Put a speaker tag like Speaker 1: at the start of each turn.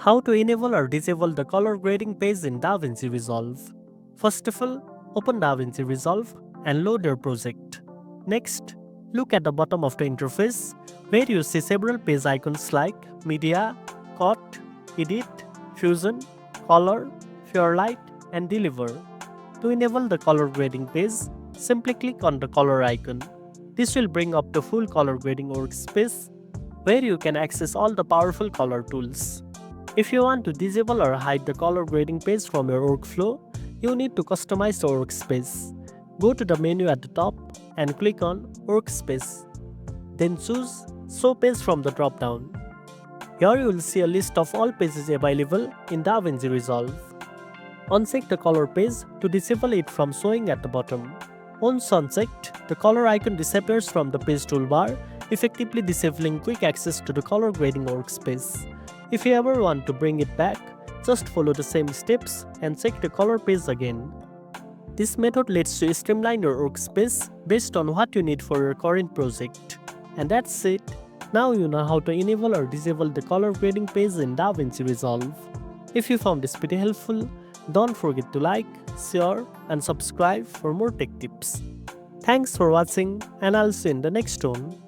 Speaker 1: How to enable or disable the color grading page in DaVinci Resolve. First of all, open DaVinci Resolve and load your project. Next, look at the bottom of the interface where you see several page icons like Media, Cut, Edit, Fusion, Color, Fairlight, and Deliver. To enable the color grading page, simply click on the color icon. This will bring up the full color grading workspace where you can access all the powerful color tools. If you want to disable or hide the color grading page from your workflow, you need to customize the workspace. Go to the menu at the top and click on Workspace. Then choose Show Page from the drop-down. Here you will see a list of all pages available in DaVinci Resolve. Uncheck the color page to disable it from showing at the bottom. Once unchecked, the color icon disappears from the page toolbar, effectively disabling quick access to the color grading workspace. If you ever want to bring it back, just follow the same steps and check the color page again. This method lets you streamline your workspace based on what you need for your current project. And that's it. Now you know how to enable or disable the color grading page in DaVinci Resolve. If you found this video helpful, don't forget to like, share, and subscribe for more tech tips. Thanks for watching, and I'll see you in the next one.